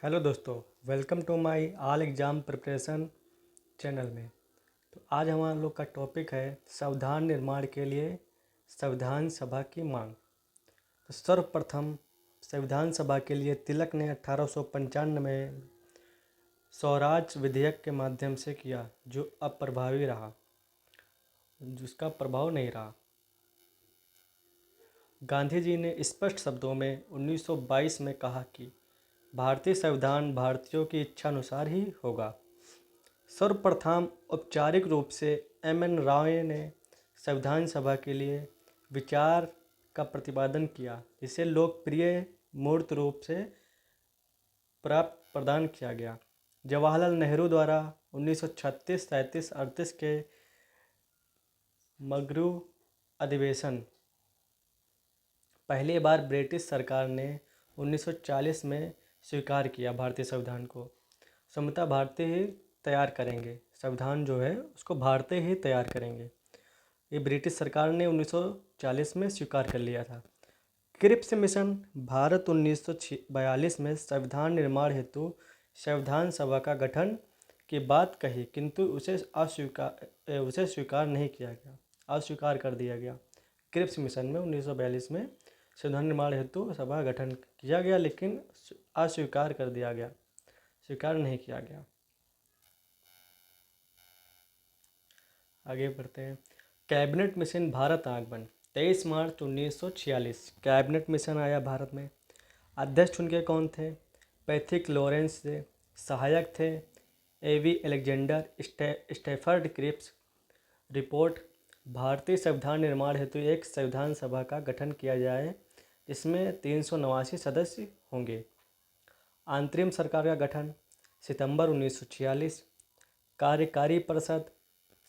Hello दोस्तों, welcome to my all exam preparation channel में। तो आज हमारा लोग का टॉपिक है संविधान निर्माण के लिए संविधान सभा की मांग। तो सर्वप्रथम संविधान सभा के लिए तिलक ने 1895 में स्वराज विधेयक के माध्यम से किया, जो अप्रभावी रहा, जिसका प्रभाव नहीं रहा। गांधी जी ने स्पष्ट शब्दों में 1922 में कहा कि भारतीय संविधान भारतीयों की इच्छा अनुसार ही होगा। सर्वप्रथम औपचारिक रूप से एम.एन. रॉय ने संविधान सभा के लिए विचार का प्रतिपादन किया, जिसे लोकप्रिय मूर्त रूप से प्राप्त प्रदान किया गया। जवाहरलाल नेहरू द्वारा 1936, 37, 38 के मगरू अधिवेशन पहली बार ब्रिटिश सरकार ने 1940 में स्वीकार किया भारतीय संविधान को। संभवतः भारतीय ही तैयार करेंगे, संविधान जो है उसको भारतीय ही तैयार करेंगे। ये ब्रिटिश सरकार ने 1940 में स्वीकार कर लिया था। क्रिप्स मिशन भारत 1942 में संविधान निर्माण हेतु संविधान सभा का गठन की बात कही, किंतु उसे स्वीकार नहीं किया गया, अस्वीकार कर दिया गया। क्रिप्स मिशन में 1942 में संविधान निर्माण हेतु सभा गठन किया गया, लेकिन अस्वीकार कर दिया गया, स्वीकार नहीं किया गया। आगे बढ़ते हैं। कैबिनेट मिशन भारत आगमन 23 मार्च 1946 कैबिनेट मिशन आया भारत में। अध्यक्ष उनके कौन थे? पैथिक लॉरेंस थे। सहायक थे A V. Alexander, Stafford Cripps. Report: भारतीय संविधान निर्माण हेतु एक संविधान सभा का गठन किया जाए, जिसमें 389 सदस्य होंगे। अंतरिम सरकार का गठन सितंबर 1946। कार्यकारी परिषद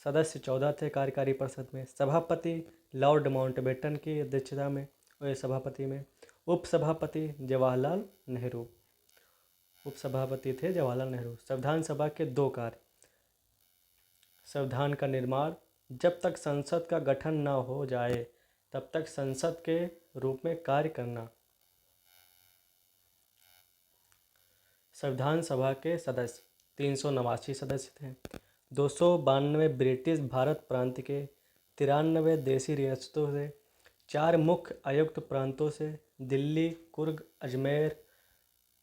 सदस्य 14 थे। कार्यकारी परिषद में सभापति लॉर्ड माउंटबेटन की अध्यक्षता में, सभापति में उपसभापति जवाहरलाल नेहरू, उपसभापति थे जवाहरलाल नेहरू। संविधान सभा के दो कार्य: संविधान का निर्माण, जब तक संसद का गठन न हो जाए तब तक संसद के रूप में कार्य करना। संविधान सभा के सदस्य 389 सदस्य थे। 292 ब्रिटिश भारत प्रांत के, 93 देसी रियासतों से, 4 मुख्य आयुक्त प्रांतों से, दिल्ली, कुर्ग, अजमेर,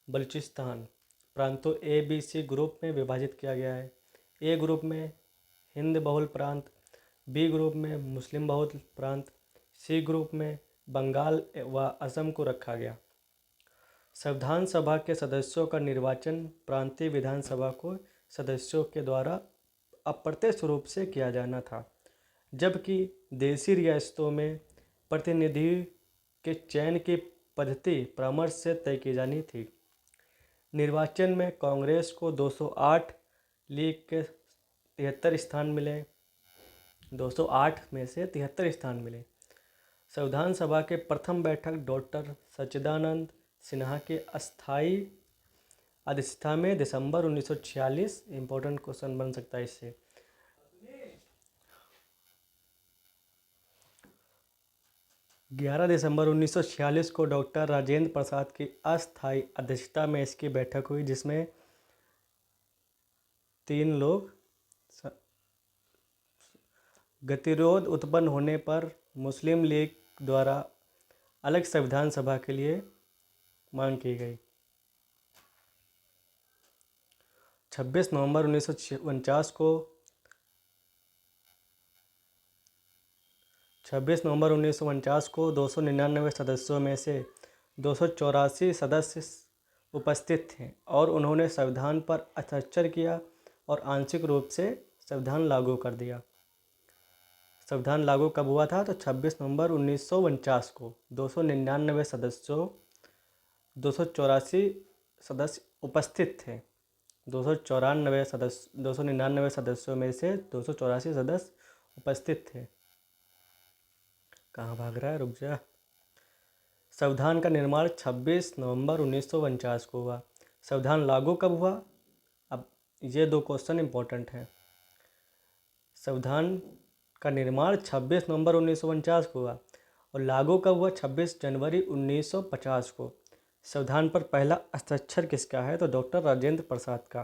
बलूचिस्तान प्रांतों ABC ग्रुप में विभाजित किया गया है। ए ग्रुप में हिंद बहुल प्रांत, बी ग्रुप में मुस्लिम बहुल प्रांत, सी ग्रुप में बंगाल व असम को रखा गया। संविधान सभा के सदस्यों का निर्वाचन प्रांतीय विधानसभा को सदस्यों के द्वारा अप्रत्यक्ष रूप से किया जाना था, जबकि देसी रियासतों में प्रतिनिधि के चयन की पद्धति परामर्श से तय की जानी थी। निर्वाचन में कांग्रेस को 208, लीग के 73 स्थान मिले। 208 में से 73 स्थान मिले। संविधान सभा के प्रथम बैठक डॉक्टर सच्चिदानंद सिन्हा के अस्थायी अध्यक्षता में दिसंबर 1946। इंपॉर्टेंट क्वेश्चन बन सकता है इससे। 11 दिसंबर 1946 को डॉक्टर राजेंद्र प्रसाद की अस्थायी अध्यक्षता में इसकी बैठक हुई, जिसमें 3 लोग गतिरोध उत्पन्न होने पर मुस्लिम लीग द्वारा अलग संविधान सभा के लिए मांग की गई। 26 नवंबर 1949 को 299 सदस्यों में से 284 सदस्य उपस्थित थे और उन्होंने संविधान पर हस्ताक्षर किया और आंशिक रूप से संविधान लागू कर दिया। संविधान लागू कब हुआ था? तो 26 नवंबर 1949 को 299 सदस्य उपस्थित थे। 299 सदस्यों में से 284 सदस्य उपस्थित थे। कहाँ भाग रहा है, रुक जा। संविधान का निर्माण 26 नवंबर 1949 को हुआ। संविधान लागू कब हुआ? अब ये 2 क्वेश्चन इंपॉर्टेंट हैं। संविधान का निर्माण 26 नवंबर 1949 को हुआ और लागू कब हुआ? 26 जनवरी 1950 को। संविधान पर पहला हस्ताक्षर किसका है? तो डॉक्टर राजेंद्र प्रसाद का।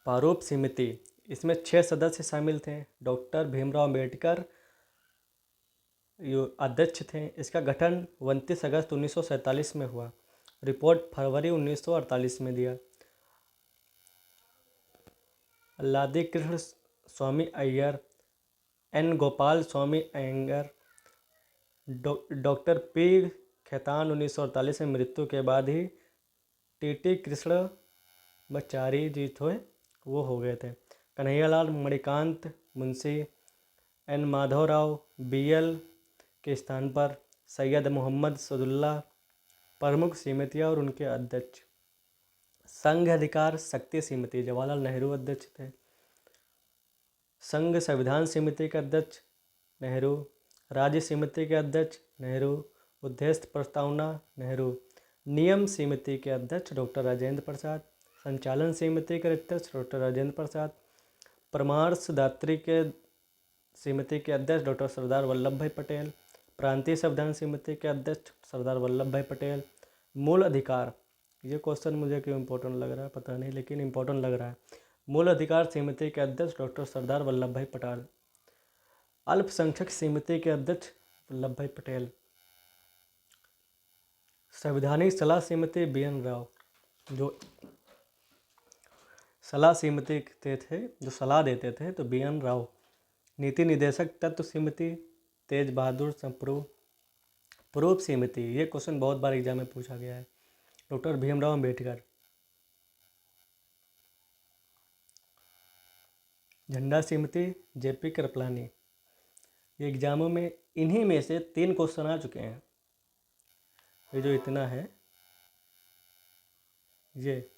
प्रारूप समिति, इसमें 6 सदस्य शामिल थे। डॉक्टर भीमराव अम्बेडकर अध्यक्ष थे। इसका गठन 29 अगस्त 1947 में हुआ। रिपोर्ट फरवरी 1948 में दिया। लादी कृष्ण स्वामी Iyer, N Gopal Swami Iyengar, doctor P Khetan 1948 में मृत्यु के बाद ही टी कृष्ण मचारी जी थे वो हो गए थे। कन्हैयालाल मणिकांत मुंशी, एन माधवराव बीएल के स्थान पर सैयद मोहम्मद सदुल्ला प्रमुख समितियाँ और उनके अध्यक्ष। संघ अधिकार शक्ति समिति, जवाहरलाल नेहरू अध्यक्ष थे। संघ संविधान समिति के अध्यक्ष नेहरू। राज्य समिति के अध्यक्ष नेहरू। उद्देश्य प्रस्तावना नेहरू। नियम समिति के अध्यक्ष डॉक्टर राजेंद्र प्रसाद। संचालन समिति के अध्यक्ष डॉक्टर राजेंद्र प्रसाद। परामर्शदात्री के समिति के अध्यक्ष डॉक्टर सरदार वल्लभ भाई पटेल। प्रांतीय संविधान समिति के अध्यक्ष सरदार वल्लभ भाई पटेल। मूल अधिकार, ये क्वेश्चन मुझे क्यों इम्पोर्टेंट लग रहा है पता नहीं, लेकिन इम्पोर्टेंट लग रहा है। मूल अधिकार समिति के अध्यक्ष डॉक्टर सरदार वल्लभ भाई पटेल। अल्पसंख्यक समिति के अध्यक्ष वल्लभ भाई पटेल। संवैधानिक सलाह समिति BN राव, जो सलाह समिति थे जो सलाह देते थे तो BN राव। नीति निदेशक तत्व समिति तेज बहादुर संप्रू। प्रारूप समिति, ये क्वेश्चन बहुत बार एग्जाम में पूछा गया है, डॉक्टर भीमराव अम्बेडकर। झंडा समिति JP कृपलानी। ये एग्जामों में इन्हीं में से 3 क्वेश्चन आ चुके हैं। ये जो इतना है ये।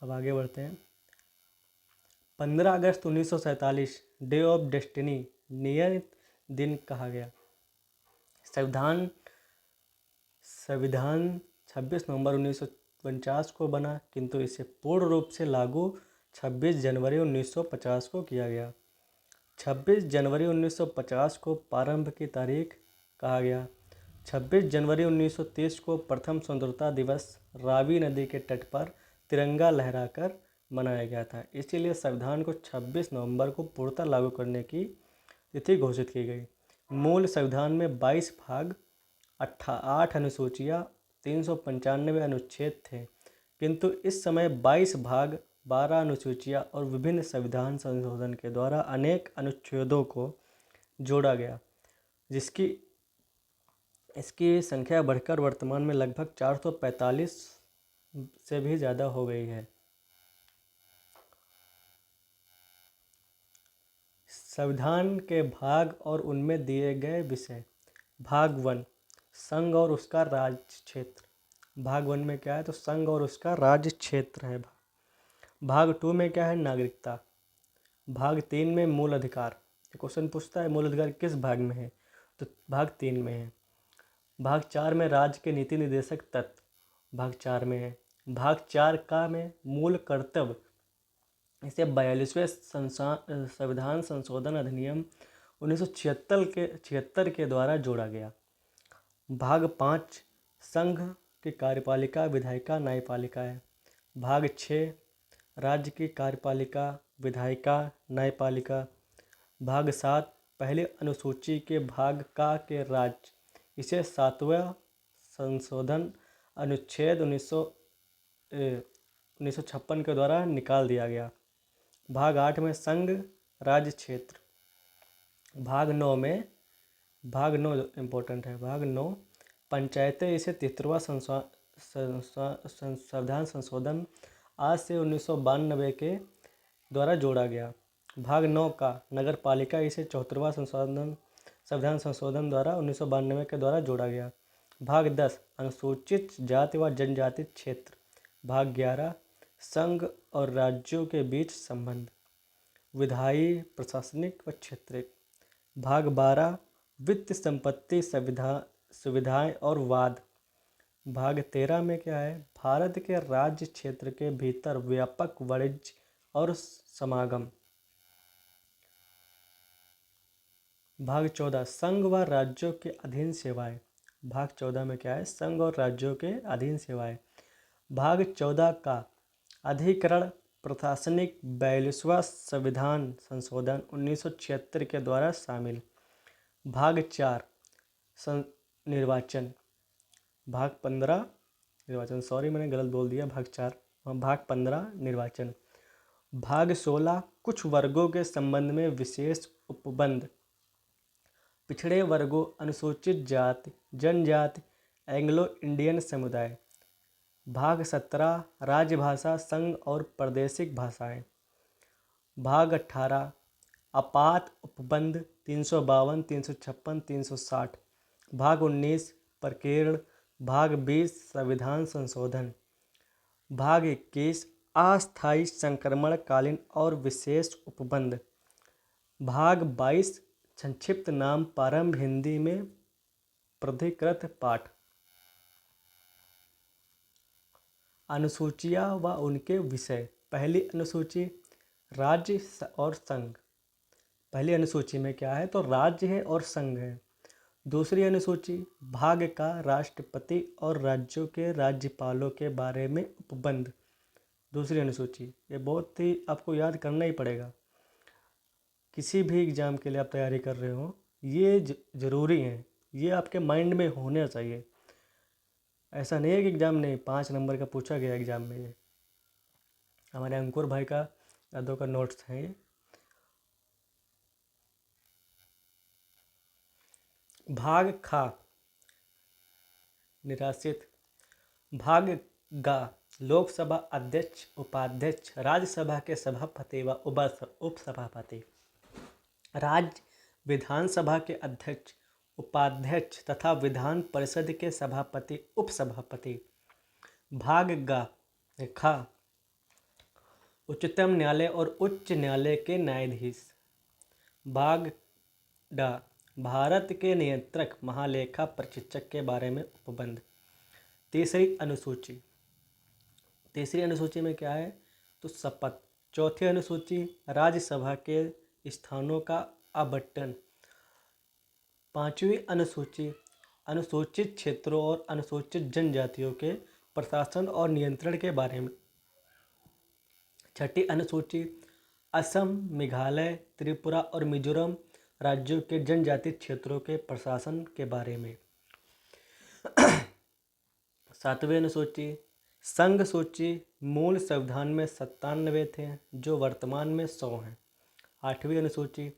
अब आगे बढ़ते हैं। 15 अगस्त 1947 डे ऑफ डेस्टिनी नियत दिन कहा गया। संविधान 26 नवंबर 1949 को बना, किंतु इसे पूर्ण रूप से लागू 26 जनवरी 1950 को किया गया। 26 जनवरी 1950 को प्रारंभ की तारीख कहा गया। 26 जनवरी 1930 को प्रथम स्वतंत्रता दिवस रावी नदी के तट पर तिरंगा लहराकर मनाया गया था। इसीलिए संविधान को 26 नवंबर को पूर्णतः लागू करने की तिथि घोषित की गई। मूल संविधान में 22 भाग, 8 अनुसूचियाँ, 395 अनुच्छेद थे, किंतु इस समय 22 भाग, 12 अनुसूचियाँ और विभिन्न संविधान संशोधन के द्वारा अनेक अनुच्छेदों को जोड़ा गया, जिसकी इसकी संख्या बढ़कर वर्तमान में लगभग 445 से भी ज़्यादा हो गई है। संविधान के भाग और उनमें दिए गए विषय। भाग 1, संघ और उसका राज्य क्षेत्र। भाग 1 में क्या है? तो संघ और उसका राज्य क्षेत्र है। भाग 2 में क्या है? नागरिकता। भाग 3 में मूल अधिकार। क्वेश्चन पूछता है मूल अधिकार किस भाग में है? तो भाग 3 में है। भाग 4 में राज्य के नीति निर्देशक तत्व भाग 4 में है। भाग 4 का में मूल कर्तव्य, इसे 42वें संविधान संशोधन अधिनियम 1976 के द्वारा जोड़ा गया। भाग 5 संघ की कार्यपालिका, विधायिका, न्यायपालिका है। भाग 6 राज्य की कार्यपालिका, विधायिका, न्यायपालिका। भाग 7 पहले अनुसूची के भाग का के राज्य, इसे 7वां संशोधन अनुच्छेद 1956 के द्वारा निकाल दिया गया। भाग 8 में संघ राज्य क्षेत्र। भाग 9 इम्पोर्टेंट है। भाग 9 पंचायतें, इसे 73वां संविधान संशोधन आज से 1992 के द्वारा जोड़ा गया। भाग 9 का नगर पालिका, इसे 74वां संविधान संशोधन द्वारा 1992 के द्वारा जोड़ा गया। भाग 10 अनुसूचित जाति व जनजाति क्षेत्र। भाग 11 संघ और राज्यों के बीच संबंध, विधायी, प्रशासनिक व क्षेत्रीय। भाग 12 वित्त, संपत्ति, सुविधाएं और वाद। भाग 13 में क्या है? भारत के राज्य क्षेत्र के भीतर व्यापक वाणिज्य और समागम। भाग 14 संघ व राज्यों के अधीन सेवाएं। भाग 14 में क्या है? संघ और राज्यों के अधीन सेवाएं। भाग 14 का अधिकरण प्रशासनिक 42वां संविधान संशोधन 1976 के द्वारा शामिल। भाग 4 निर्वाचन। भाग 15 निर्वाचन, सॉरी मैंने गलत बोल दिया, भाग 4। भाग 15 निर्वाचन। भाग 16 कुछ वर्गों के संबंध में विशेष उपबंध। पिछड़े वर्गों, अनुसूचित जाति, जनजाति, एंग्लो इंडियन समुदाय। भाग 17 राजभाषा संघ और प्रादेशिक भाषाएं। भाग 18 आपात उपबंध 352, 356, 360। भाग 19 प्रकीर्ण। भाग 20 संविधान संशोधन। भाग 21 अस्थायी संक्रमणकालीन और विशेष उपबंध। भाग 22 संक्षिप्त नाम प्रारंभ हिंदी में प्राधिकृत पाठ। अनुसूचियाँ व उनके विषय। पहली अनुसूची राज्य और संघ। पहली अनुसूची में क्या है? तो राज्य है और संघ है। दूसरी अनुसूची भाग का राष्ट्रपति और राज्यों के राज्यपालों के बारे में उपबंध। दूसरी अनुसूची, ये बहुत ही आपको याद करना ही पड़ेगा, किसी भी एग्ज़ाम के लिए आप तैयारी कर रहे हो, ये ज़रूरी है, ये आपके माइंड में होना चाहिए। ऐसा नहीं है कि एग्ज़ाम नहीं, 5 नंबर का पूछा गया एग्ज़ाम में। ये हमारे अंकुर भाई का यादों का नोट्स है ये। भाग खा निराश्रित। भाग गा लोकसभा अध्यक्ष, उपाध्यक्ष, राज्यसभा के सभापति व उपसभापति। राज्य विधानसभा के अध्यक्ष, उपाध्यक्ष तथा विधान परिषद के सभापति, उपसभापति। भाग गा खा उच्चतम न्यायालय और उच्च न्यायालय के न्यायाधीश। भाग डा भारत के नियंत्रक, महालेखा परीक्षक के बारे में उपबंध। तीसरी अनुसूची में क्या है? तो शपथ। चौथी अनुसूची राज्यसभा के स्थानों का आवंटन। पांचवी अनुसूची अनुसूचित क्षेत्रों और अनुसूचित जनजातियों के प्रशासन और नियंत्रण के बारे में। छठी अनुसूची असम, मेघालय, त्रिपुरा और मिजोरम राज्यों के जनजाति क्षेत्रों के प्रशासन के बारे में। सातवीं अनुसूची संघ सूची मूल संविधान में 97 थे, जो वर्तमान में 100 हैं। आठवीं अनुसूची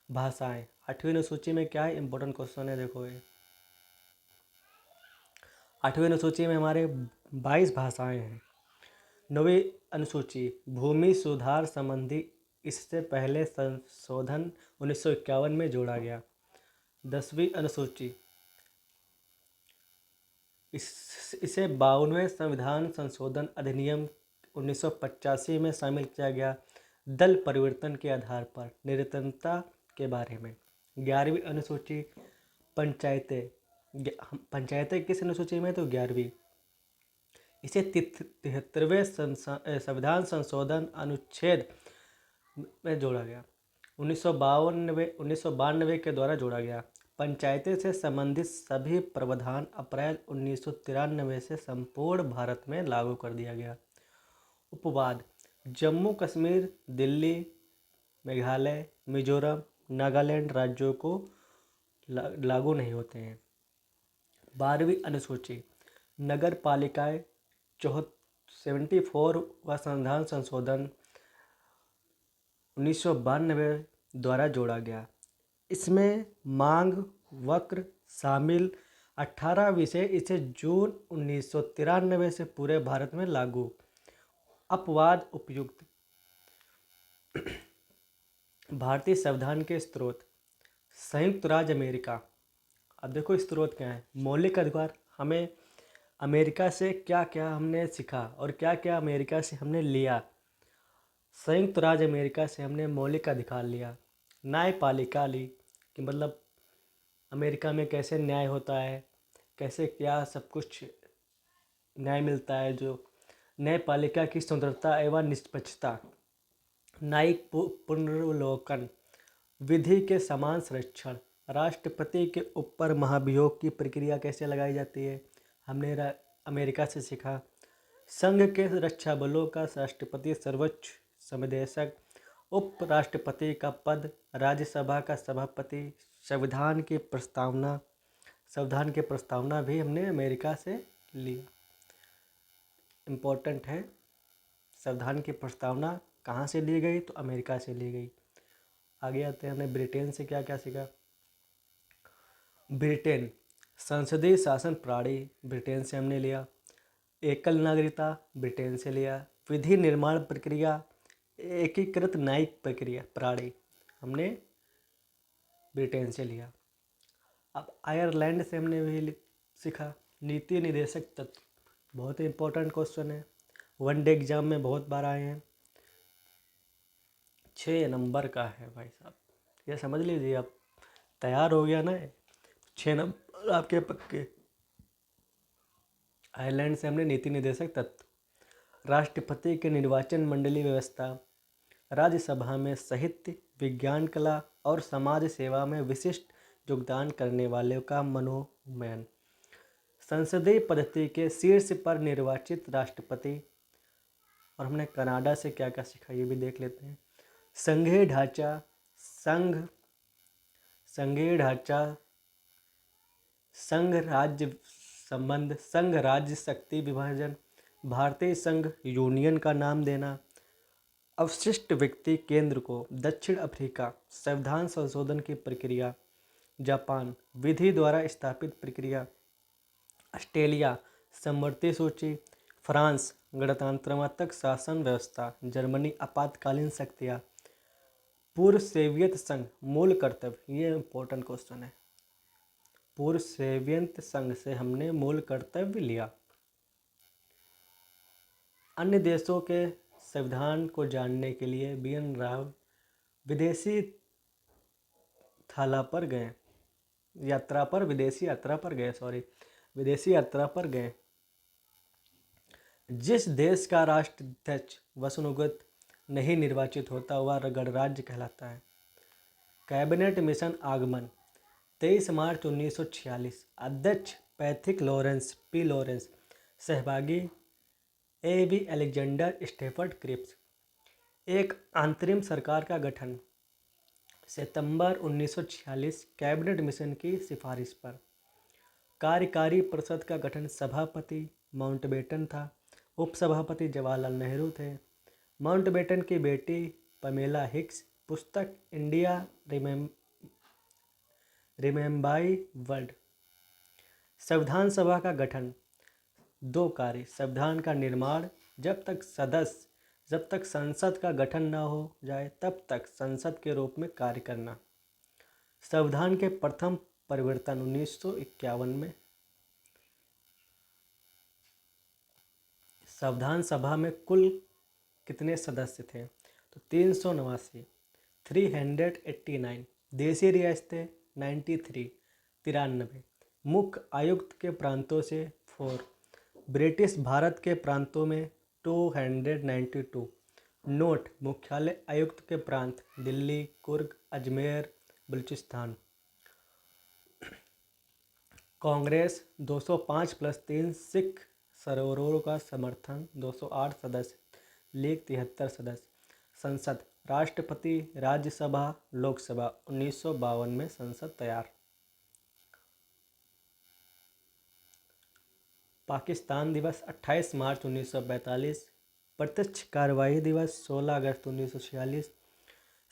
भाषाएं। आठवीं अनुसूची में क्या है? इंपॉर्टेंट क्वेश्चन है, देखो ये। आठवीं अनुसूची में हमारे 22 भाषाएं हैं। नौवीं अनुसूची भूमि सुधार संबंधी, इससे पहले संशोधन 1951 में जोड़ा गया। 10वीं अनुसूची इसे 52वें संविधान संशोधन अधिनियम 1985 में शामिल किया गया। दल परिवर्तन के आधार पर निरंतरता के बारे में। 11वीं अनुसूची पंचायतें किस अनुसूची में? तो 11वीं। इसे 73वें संविधान संशोधन अनुच्छेद में जोड़ा गया। 1992 के द्वारा जोड़ा गया। पंचायतें से संबंधित सभी प्रावधान अप्रैल 1993 से संपूर्ण भारत में लागू कर दिया गया। उपवाद जम्मू कश्मीर, दिल्ली, मेघालय, मिजोरम, नागालैंड राज्यों को लागू नहीं होते हैं। 12वीं अनुसूची नगर पालिकाएँ 74 व संविधान संशोधन 1992 द्वारा जोड़ा गया। इसमें मांग वक्र शामिल 18 विषय इसे जून 1993 से पूरे भारत में लागू। अपवाद उपयुक्त। भारतीय संविधान के स्रोत संयुक्त राज्य अमेरिका। अब देखो स्रोत क्या है? मौलिक अधिकार। हमें अमेरिका से क्या क्या हमने सीखा और क्या क्या अमेरिका से हमने लिया। संयुक्त राज्य अमेरिका से हमने मौलिक अधिकार लिया। न्यायपालिका ली, कि मतलब अमेरिका में कैसे न्याय होता है, कैसे क्या सब कुछ न्याय मिलता है। जो न्यायपालिका की स्वतंत्रता एवं निष्पक्षता। न्यायिक पुनर्वलोकन, विधि के समान संरक्षण, राष्ट्रपति के ऊपर महाभियोग की प्रक्रिया कैसे लगाई जाती है, हमने अमेरिका से सीखा। संघ के रक्षा बलों का राष्ट्रपति सर्वोच्च समदेशक, उपराष्ट्रपति का पद, राज्यसभा का सभापति, संविधान की प्रस्तावना भी हमने अमेरिका से लिया। इम्पोर्टेंट है, संविधान की प्रस्तावना कहाँ से ली गई, तो अमेरिका से ली गई। आगे आते हैं, हमने ब्रिटेन से क्या क्या सीखा। ब्रिटेन संसदीय शासन प्रणाली ब्रिटेन से हमने लिया। एकल नागरिकता ब्रिटेन से लिया। विधि निर्माण प्रक्रिया, एकीकृत न्यायिक प्रक्रिया प्रणाली हमने ब्रिटेन से लिया। अब आयरलैंड से हमने भी सीखा नीति निर्देशक तत्व, बहुत ही इंपॉर्टेंट क्वेश्चन है, वनडे एग्जाम में बहुत बार आए हैं। 6 नंबर का है भाई साहब, ये समझ लीजिए, आप तैयार हो गया ना, 6 नंबर आपके पक्के। आयरलैंड से हमने नीति निर्देशक तत्व, राष्ट्रपति के निर्वाचन मंडली व्यवस्था, राज्यसभा में साहित्य, विज्ञान, कला और समाज सेवा में विशिष्ट योगदान करने वालों का मनोनयन, संसदीय पद्धति के शीर्ष पर निर्वाचित राष्ट्रपति। और हमने कनाडा से क्या क्या सीखा ये भी देख लेते हैं। संघीय ढांचा, संघ राज्य संबंध, संघ राज्य शक्ति विभाजन, भारतीय संघ यूनियन का नाम देना, अवशिष्ट व्यक्ति केंद्र को, दक्षिण अफ्रीका संविधान संशोधन की प्रक्रिया, जापान विधि द्वारा स्थापित प्रक्रिया, ऑस्ट्रेलिया समवर्ती सूची, फ्रांस गणतंत्रात्मक शासन व्यवस्था, जर्मनी आपातकालीन शक्तियाँ, पूर्व सोवियत संघ मूल कर्तव्य, ये इंपॉर्टेंट क्वेश्चन है, पूर्व सोवियत संघ से हमने मूल कर्तव्य लिया। अन्य देशों के संविधान को जानने के लिए BN राव विदेशी यात्रा पर गए। जिस देश का राष्ट्राध्यक्ष वंशानुगत नहीं निर्वाचित होता वह गणराज्य कहलाता है। कैबिनेट मिशन आगमन 23 मार्च 1946, अध्यक्ष पैथिक लॉरेंस P. लॉरेंस, सहभागी A.V. Alexander Stafford Cripps. एक अंतरिम सरकार का गठन सितंबर 1946, कैबिनेट मिशन की सिफारिश पर। कार्यकारी परिषद का गठन, सभापति माउंटबेटन था, उपसभापति जवाहरलाल नेहरू थे। माउंटबेटन की बेटी पमेला हिक्स। पुस्तक इंडिया रिमेम्बाई वर्ल्ड। संविधान सभा का गठन, 2 कार्य, संविधान का निर्माण, जब तक संसद का गठन न हो जाए तब तक संसद के रूप में कार्य करना। संविधान के प्रथम परिवर्तन 1951 में। संविधान सभा में कुल कितने सदस्य थे, तो 389, 389। देशी रियासतें 93, मुख्य आयुक्त के प्रांतों से 4, ब्रिटिश भारत के प्रांतों में 292। नोट, मुख्यालय आयुक्त के प्रांत दिल्ली, कुर्ग, अजमेर, बलूचिस्तान। कांग्रेस 205 + 3 सिख सरोवरों का समर्थन 208 सदस्य, लीग 73 सदस्य। संसद, राष्ट्रपति, राज्यसभा, लोकसभा। 1952 में संसद तैयार। पाकिस्तान दिवस 28 मार्च 1942, प्रत्यक्ष कार्यवाही दिवस 16 अगस्त 1946,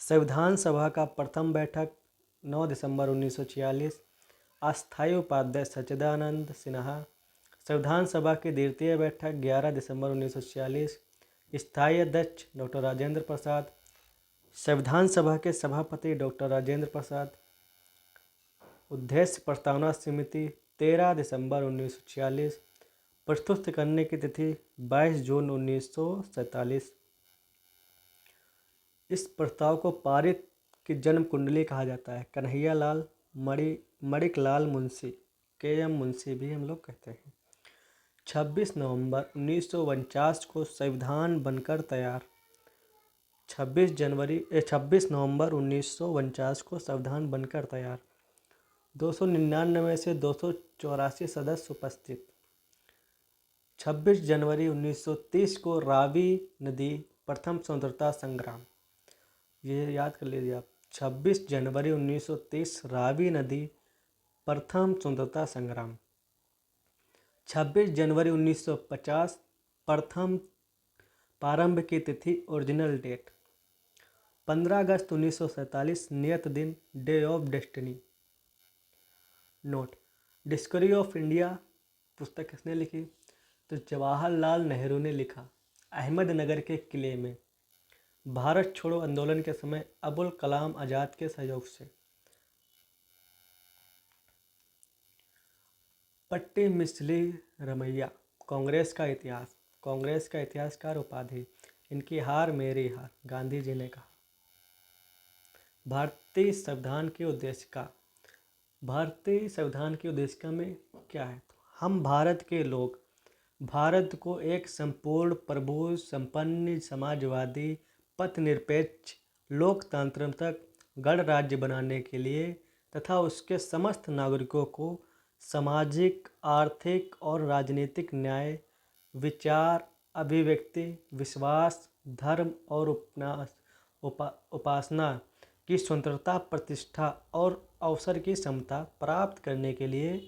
संविधान सभा का प्रथम बैठक 9 दिसंबर 1946, अस्थायी उपाध्यक्ष सच्चिदानंद सिन्हा, संविधान सभा की द्वितीय बैठक 11 दिसंबर 1946, स्थायी अध्यक्ष डॉक्टर राजेंद्र प्रसाद, संविधान सभा के सभापति डॉक्टर राजेंद्र प्रसाद, उद्देश्य प्रस्तावना समिति 13 दिसंबर 1946, प्रस्तुत करने की तिथि 22 जून 1947। इस प्रस्ताव को पारित की जन्म कुंडली कहा जाता है। कन्हैया लाल मणिकलाल मुंशी, KM मुंशी भी हम लोग कहते हैं। 26 नवंबर 1949 को संविधान बनकर तैयार। 26 नवंबर 1949 को संविधान बनकर तैयार। 299 से 284 सदस्य उपस्थित। 26 जनवरी 1930 को रावी नदी प्रथम स्वतंत्रता संग्राम, ये याद कर लीजिए आप। 26 जनवरी 1930 रावी नदी प्रथम स्वतंत्रता संग्राम। 26 जनवरी 1950 प्रथम प्रारंभ की तिथि, ओरिजिनल डेट। 15 अगस्त 1947 नियत दिन, day of destiny. Note, discovery of India पुस्तक किसने लिखी? तो जवाहरलाल नेहरू ने लिखा, अहमदनगर के किले में। भारत छोड़ो आंदोलन के समय अबुल कलाम आज़ाद के सहयोग से। पट्टी मिसली रमैया, कांग्रेस का इतिहास, कांग्रेस का इतिहासकार उपाधि, इनकी हार मेरी हार, गांधी जी ने कहा। भारतीय संविधान की उद्देशिका, भारतीय संविधान की उद्देशिका में क्या है? हम भारत के लोग भारत को एक संपूर्ण प्रभु संपन्न समाजवादी पथनिरपेक्ष लोकतांत्रिक गणराज्य बनाने के लिए तथा उसके समस्त नागरिकों को सामाजिक, आर्थिक और राजनीतिक न्याय, विचार, अभिव्यक्ति, विश्वास, धर्म और उपासना की स्वतंत्रता, प्रतिष्ठा और अवसर की समता प्राप्त करने के लिए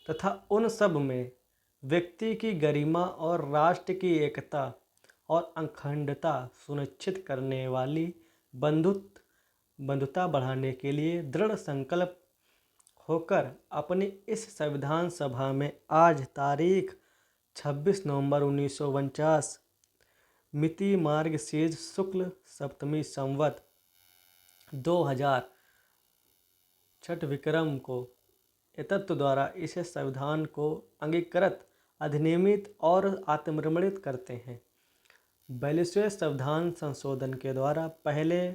तथा उन सब में व्यक्ति की गरिमा और राष्ट्र की एकता और अखंडता सुनिश्चित करने वाली बंधुता बढ़ाने के लिए दृढ़ संकल्प होकर अपनी इस संविधान सभा में आज तारीख 26 नवंबर 1949 मिति मार्गशीर्ष शुक्ल सप्तमी संवत 2000 छठ विक्रम को एतत्व द्वारा इस संविधान को अंगीकृत, अधिनियमित और आत्मनिर्मित करते हैं। 42वें संविधान संशोधन के द्वारा पहले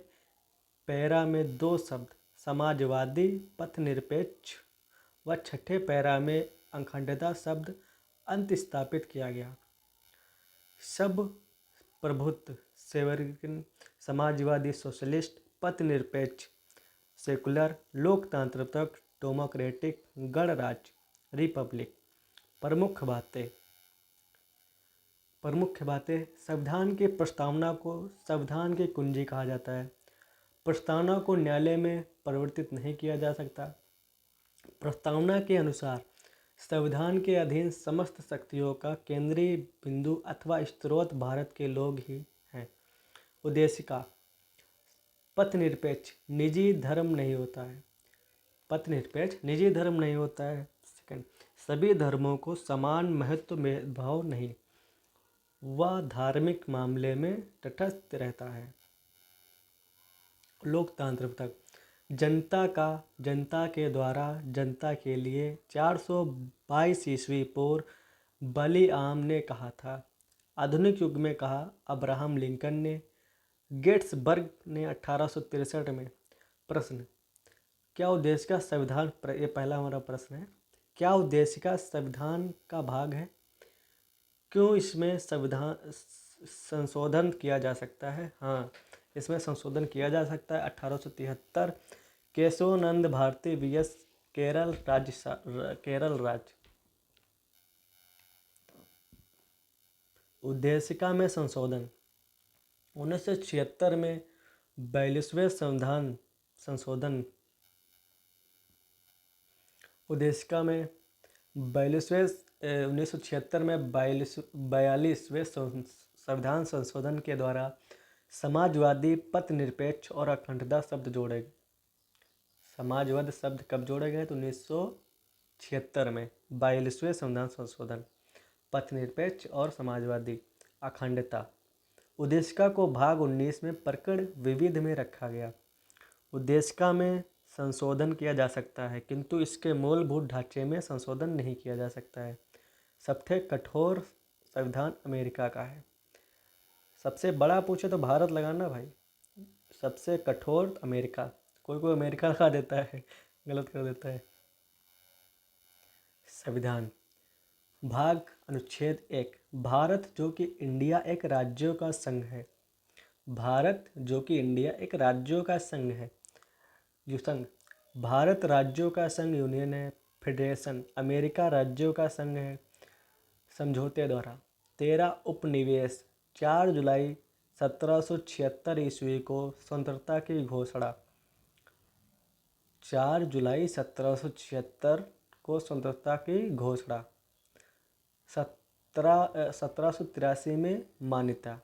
पैरा में 2 शब्द समाजवादी पथनिरपेक्ष व छठे पैरा में अखंडता शब्द अंतस्थापित किया गया। सब प्रभुत्व सेवरियन समाजवादी सोशलिस्ट पथनिरपेक्ष सेकुलर लोकतांत्रिक डेमोक्रेटिक गणराज्य रिपब्लिक। प्रमुख बातें संविधान की प्रस्तावना को संविधान की कुंजी कहा जाता है। प्रस्तावना को न्यायालय में परिवर्तित नहीं किया जा सकता। प्रस्तावना के अनुसार संविधान के अधीन समस्त शक्तियों का केंद्रीय बिंदु अथवा स्रोत भारत के लोग ही हैं। उद्देशिका, पथनिरपेक्ष निजी धर्म नहीं होता है। पथनिरपेक्ष निजी धर्म नहीं होता है। सेकंड, सभी धर्मों को समान महत्व में भाव नहीं, वह धार्मिक मामले में तटस्थ रहता है। लोकतांत्रिक, जनता के द्वारा जनता के लिए 422 ईस्वी पूर्व बलिआम ने कहा था। आधुनिक युग में कहा अब्राहम लिंकन ने। गेट्सबर्ग ने 1863 में। प्रश्न, क्या उद्देश्य का संविधान, ये पहला हमारा प्रश्न है, क्या उद्देश्य का संविधान का भाग है? क्यों इसमें संविधान संशोधन किया जा सकता है? हाँ, इसमें संशोधन किया जा सकता है। 1873 केशवानंद भारती वीएस केरल राज्य। उद्देशिका में संशोधन 1976 में 42वें संविधान संशोधन। उद्देशिका में 1976 में 42वें संविधान संशोधन के द्वारा समाजवादी पथनिरपेक्ष और अखंडता शब्द जोड़े गए। समाजवाद शब्द कब जोड़े गए? तो 1976 में 42वें संविधान संशोधन। पथनिरपेक्ष और समाजवादी, अखंडता। उद्देशिका को भाग 19 में प्रकरण विविध में रखा गया। उद्देशिका में संशोधन किया जा सकता है किंतु इसके मूलभूत ढांचे में संशोधन नहीं किया जा सकता है। सबसे कठोर संविधान अमेरिका का है। सबसे बड़ा पूछे तो भारत लगाना भाई। सबसे कठोर अमेरिका, कोई अमेरिका लगा देता है, गलत कर देता है। संविधान भाग अनुच्छेद 1, भारत जो कि इंडिया एक राज्यों का संघ है। भारत जो कि इंडिया एक राज्यों का संघ है। जो संघ भारत राज्यों का संघ यूनियन है। फेडरेशन अमेरिका राज्यों का संघ है। समझौते द्वारा 13 उपनिवेश। 4 जुलाई 1776 ईस्वी को स्वतंत्रता की घोषणा। 4 जुलाई 1776 को स्वतंत्रता की घोषणा। 1783 में मान्यता।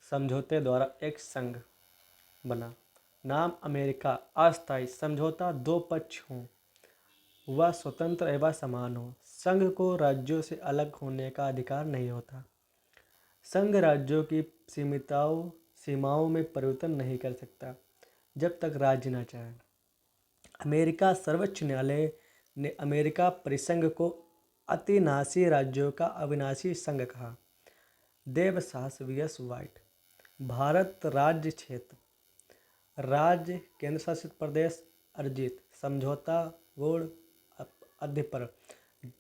समझौते द्वारा एक संघ बना। नाम अमेरिका। अस्थायी समझौता 2 पक्ष हों, वह स्वतंत्र एवं समान हो। संघ को राज्यों से अलग होने का अधिकार नहीं होता। संघ राज्यों की सीमाओं में परिवर्तन नहीं कर सकता जब तक राज्य न चाहे। अमेरिका सर्वोच्च न्यायालय ने अमेरिका परिसंघ को अतिनाशी राज्यों का अविनाशी संघ कहा। देवसास वीएस वाइट। भारत राज्य क्षेत्र। राज्य केंद्र शासित प्रदेश अर्जित। समझौता गुण अध्यपर।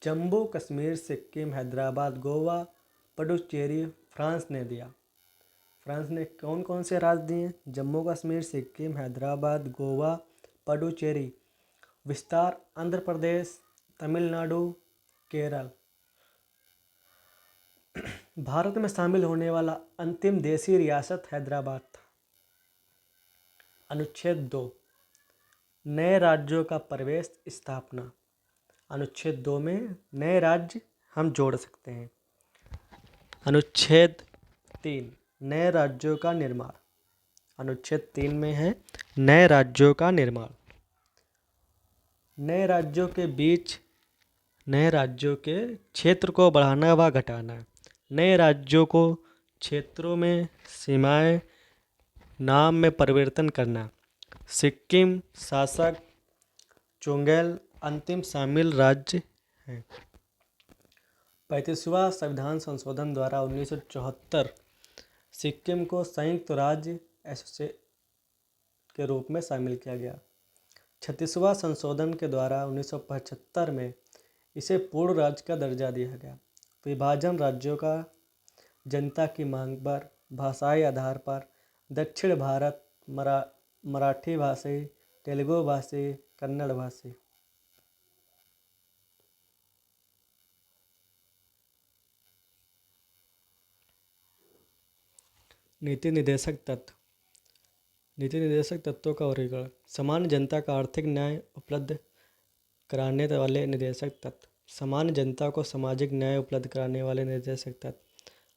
जम्मू कश्मीर सिक्किम हैदराबाद गोवा पुडुचेरी फ्रांस ने दिया। फ्रांस ने कौन कौन से राज्य दिए? जम्मू कश्मीर सिक्किम हैदराबाद गोवा पुडुचेरी। विस्तार आंध्र प्रदेश तमिलनाडु केरल। भारत में शामिल होने वाला अंतिम देशी रियासत हैदराबाद था। अनुच्छेद 2 नए राज्यों का प्रवेश स्थापना। अनुच्छेद 2 में नए राज्य हम जोड़ सकते हैं। अनुच्छेद 3 नए राज्यों का निर्माण। अनुच्छेद 3 में है नए राज्यों का निर्माण। नए राज्यों के क्षेत्र को बढ़ाना व घटाना। नए राज्यों को क्षेत्रों में सीमाएं नाम में परिवर्तन करना। सिक्किम शासक चोंगेल अंतिम शामिल राज्य हैं। 35वां संविधान संशोधन द्वारा 1974 सिक्किम को संयुक्त राज्य एसोसिएट के रूप में शामिल किया गया। 36वां संशोधन के द्वारा 1975 में इसे पूर्ण राज्य का दर्जा दिया गया। विभाजन राज्यों का जनता की मांग पर भाषाई आधार पर दक्षिण भारत मराठी भाषी, तेलुगु भाषी, कन्नड़ भाषी। नीति निर्देशक तत्व। नीति निर्देशक तत्वों का वर्गीकरण। सामान्य जनता का आर्थिक न्याय उपलब्ध कराने वाले निर्देशक तत्व। सामान्य जनता को सामाजिक न्याय उपलब्ध कराने वाले निर्देशक तत्व।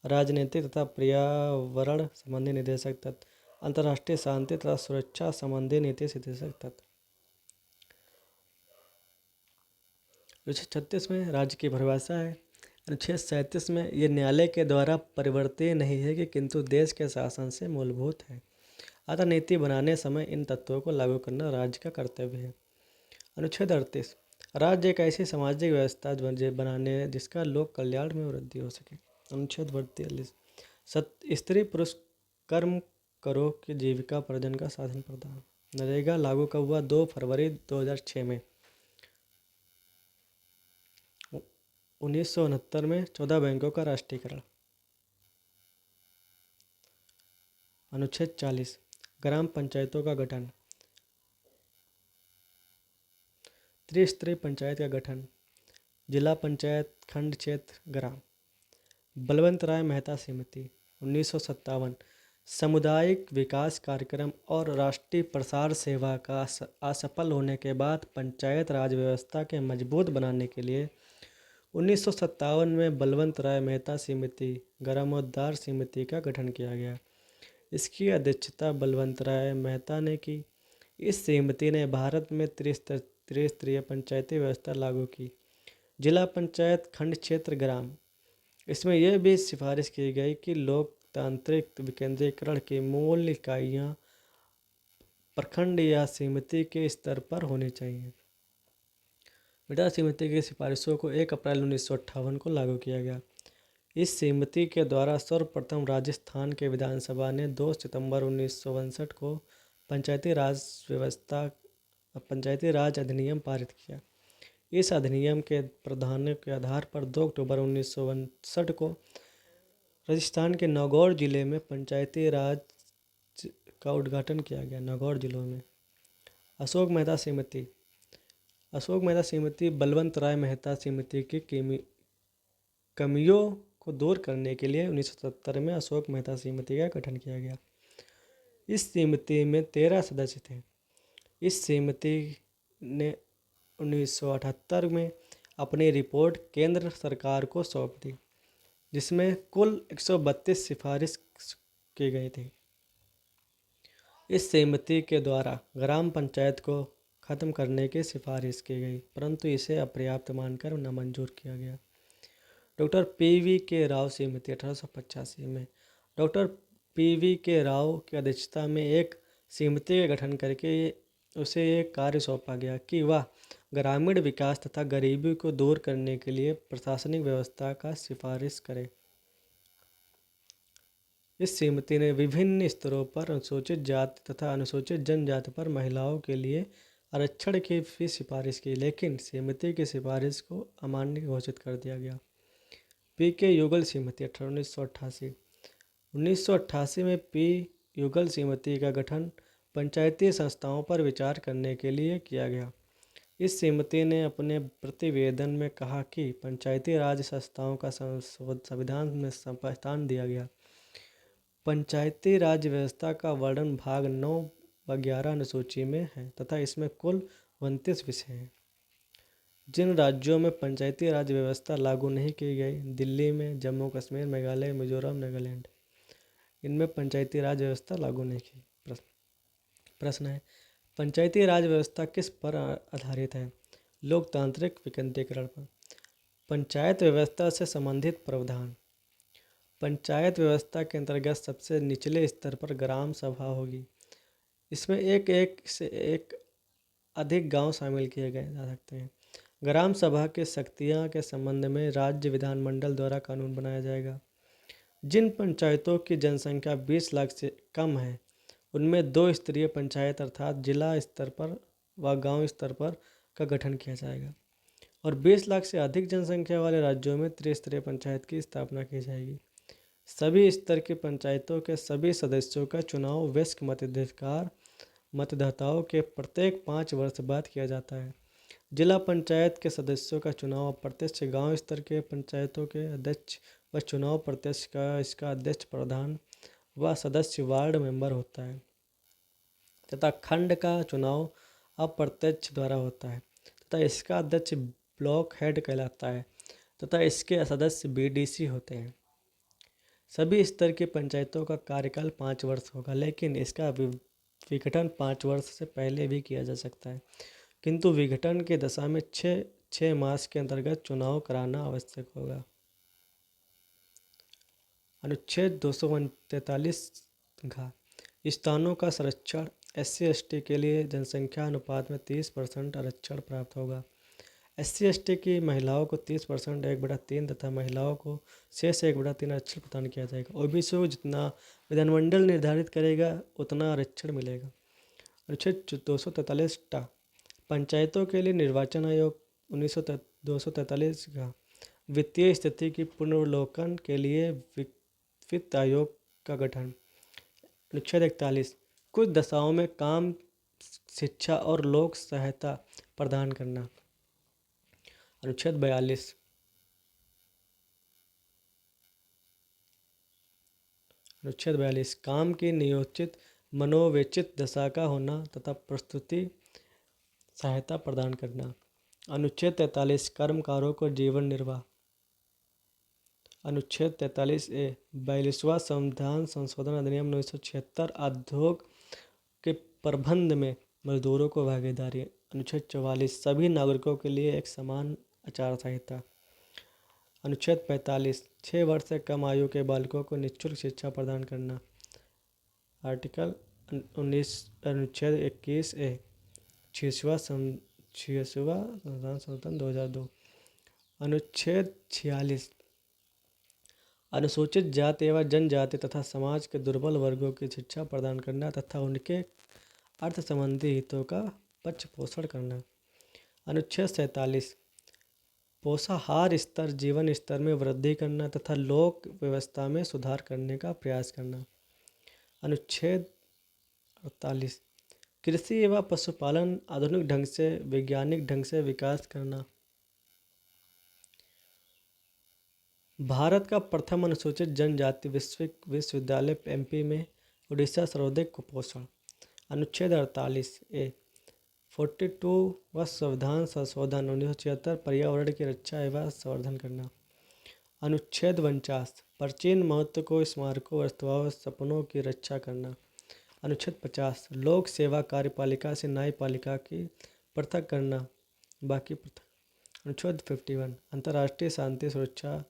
राजनीतिक तथा पर्यावरण संबंधी निर्देशक तत्व। अंतर्राष्ट्रीय शांति तथा सुरक्षा संबंधी नीति निर्देशक तत्व। अनुच्छेद 36 में राज्य की परिभाषा है। अनुच्छेद 37 में ये न्यायालय के द्वारा परिवर्तनीय नहीं है कि किंतु देश के शासन से मूलभूत है, अतः नीति बनाने समय इन तत्वों को लागू करना राज्य का कर्तव्य है। अनुच्छेद 38 राज्य एक ऐसी सामाजिक व्यवस्था बनाने जिसका लोक कल्याण में वृद्धि हो सके। अनुच्छेद 42 स्त्री पुरुष कर्म करो कि जीविका उपार्जन का साधन प्रदान। नरेगा लागू कब हुआ? 2 फरवरी 2006 में। 1969 में 14 बैंकों का राष्ट्रीयकरण। अनुच्छेद 40 ग्राम पंचायतों का गठन। त्रिस्तरीय पंचायत का गठन। जिला पंचायत खंड क्षेत्र ग्राम। बलवंत राय मेहता समिति 1957। सामुदायिक विकास कार्यक्रम और राष्ट्रीय प्रसार सेवा का असफल होने के बाद पंचायत राज व्यवस्था के मजबूत बनाने के लिए 1957 में बलवंत राय मेहता समिति ग्रामोद्धार समिति का गठन किया गया। इसकी अध्यक्षता बलवंत राय मेहता ने की। इस समिति ने भारत में त्रिस्तरीय पंचायती व्यवस्था लागू की। जिला पंचायत खंड क्षेत्र ग्राम। इसमें यह भी सिफारिश की गई कि लोकतांत्रिक विकेंद्रीकरण की मूल इकाइयाँ प्रखंड या समिति के स्तर पर होनी चाहिए। मेटा समिति की सिफारिशों को 1 अप्रैल 1958 को लागू किया गया। इस समिति के द्वारा सर्वप्रथम राजस्थान के विधानसभा ने 2 सितंबर 1962 को पंचायती राज अधिनियम पारित किया। इस अधिनियम के प्रावधानों के आधार पर 2 अक्टूबर 1962 को राजस्थान के नागौर जिले में पंचायती राज का उद्घाटन किया गया। नागौर जिले में अशोक मेहता समिति अशोक मेहता समिति बलवंत राय मेहता समिति की कमियों को दूर करने के लिए 1970 में अशोक मेहता समिति का गठन किया गया। इस समिति में 13 सदस्य थे। इस समिति ने 1978 में अपनी रिपोर्ट केंद्र सरकार को सौंप दी, जिसमें कुल 132 सिफारिश की गई थी। इस समिति के द्वारा ग्राम पंचायत को खत्म करने की सिफारिश की गई, परंतु इसे अपर्याप्त मानकर नामंजूर किया गया। Doctor P V. के राव समिति 1885 में डॉक्टर पी.वी. के राव की अध्यक्षता में एक समिति का गठन करके उसे एक कार्य सौंपा गया कि वह ग्रामीण विकास तथा गरीबी को दूर करने के लिए प्रशासनिक व्यवस्था का सिफारिश करे। इस समिति ने विभिन्न स्तरों पर अनुसूचित जाति तथा अनुसूचित जनजाति पर महिलाओं के लिए आरक्षण की भी सिफारिश की, लेकिन समिति की सिफारिश को अमान्य घोषित कर दिया गया। पी.के. युगल समिति 1988 1988 में पी. युगल समिति का गठन पंचायती संस्थाओं पर विचार करने के लिए किया गया। इस समिति ने अपने प्रतिवेदन में कहा कि पंचायती राज संस्थाओं का संविधान में स्थान दिया गया। पंचायती राज व्यवस्था का वर्णन भाग 9 व 11 अनुसूची में है तथा इसमें कुल 29 विषय हैं। जिन राज्यों में पंचायती राज व्यवस्था लागू नहीं की गई, दिल्ली में, जम्मू कश्मीर, मेघालय, मिजोरम, नागालैंड, इनमें पंचायती राज व्यवस्था लागू नहीं की। प्रश्न है, पंचायती राज व्यवस्था किस पर आधारित है? लोकतांत्रिक विकेंद्रीकरण पर। पंचायत व्यवस्था से संबंधित प्रावधान। पंचायत व्यवस्था के अंतर्गत सबसे निचले स्तर पर ग्राम सभा होगी। इसमें एक से एक अधिक गांव शामिल किए गए जा सकते हैं। ग्राम सभा की शक्तियां के संबंध में राज्य विधानमंडल द्वारा कानून बनाया जाएगा। जिन पंचायतों की जनसंख्या 20 लाख से कम है, उनमें 2 स्तरीय पंचायत अर्थात जिला स्तर पर व गांव स्तर पर का गठन किया जाएगा और 20 लाख से अधिक जनसंख्या वाले राज्यों में त्रिस्तरीय पंचायत की स्थापना की जाएगी। सभी स्तर की पंचायतों के सभी सदस्यों का चुनाव वयस्क मतदाताओं के प्रत्येक 5 वर्ष बाद किया जाता है। जिला पंचायत के सदस्यों का चुनाव अप्रत्यक्ष गांव स्तर के पंचायतों के अध्यक्ष व चुनाव प्रत्यक्ष का इसका अध्यक्ष प्रधान व सदस्य वार्ड मेंबर होता है तथा खंड का चुनाव अप्रत्यक्ष द्वारा होता है तथा इसका अध्यक्ष ब्लॉक हेड कहलाता है तथा इसके सदस्य बीडीसी होते हैं। सभी स्तर की पंचायतों का कार्यकाल 5 वर्ष होगा, लेकिन इसका विघटन 5 वर्ष से पहले भी किया जा सकता है, किंतु विघटन की दशा में 6 मास के अंतर्गत चुनाव कराना आवश्यक होगा। अनुच्छेद 243 घ स्थानों का संरक्षण। SC/ST के लिए जनसंख्या अनुपात में 30% आरक्षण प्राप्त होगा। SC/ST की महिलाओं को 30% 1/3 तथा महिलाओं को शेष 1/3 आरक्षण प्रदान किया जाएगा। OBC को जितना विधानमंडल निर्धारित करेगा उतना आरक्षण मिलेगा। अनुच्छेद 243 टा पंचायतों के लिए निर्वाचन आयोग 243 का वित्तीय स्थिति की पुनर्वलोकन के लिए वित्त आयोग का गठन। अनुच्छेद 41 कुछ दशाओं में काम, शिक्षा और लोक सहायता प्रदान करना। अनुच्छेद 42 काम की नियोजित मनोवैचित दशा का होना तथा प्रस्तुति सहायता प्रदान करना। अनुच्छेद 43 कर्मकारों को जीवन निर्वाह। अनुच्छेद 43A 42वां संविधान संशोधन अधिनियम 1976 उद्योग के प्रबंध में मजदूरों को भागीदारी। अनुच्छेद 44 सभी नागरिकों के लिए एक समान आचार संहिता। अनुच्छेद 45 6 वर्ष से कम आयु के बालकों को निःशुल्क शिक्षा प्रदान करना। आर्टिकल 19 अनुच्छेद 21A 6वां संविधान संशोधन 2002। अनुच्छेद 46 अनुसूचित जाति एवं जनजाति तथा समाज के दुर्बल वर्गों की शिक्षा प्रदान करना तथा उनके अर्थ संबंधी हितों का पक्ष पोषण करना। अनुच्छेद 47 पोषाहार स्तर, जीवन स्तर में वृद्धि करना तथा लोक व्यवस्था में सुधार करने का प्रयास करना। अनुच्छेद 48 कृषि एवं पशुपालन आधुनिक ढंग से वैज्ञानिक ढंग से विकास करना। भारत का प्रथम अनुसूचित जनजाति विश्वविद्यालय एमपी में उड़ीसा सर्वाधिक कुपोषण। अनुच्छेद 48 ए 42 व संविधान संशोधन 1976 पर्यावरण की रक्षा एवं संवर्धन करना। अनुच्छेद 49 प्राचीन महत्व को स्मारकों वस्तुओं सपनों की रक्षा करना। अनुच्छेद 50 लोक सेवा कार्यपालिका से न्यायपालिका की पृथक करना, बाकी पृथक। अनुच्छेद 51 अंतर्राष्ट्रीय शांति सुरक्षा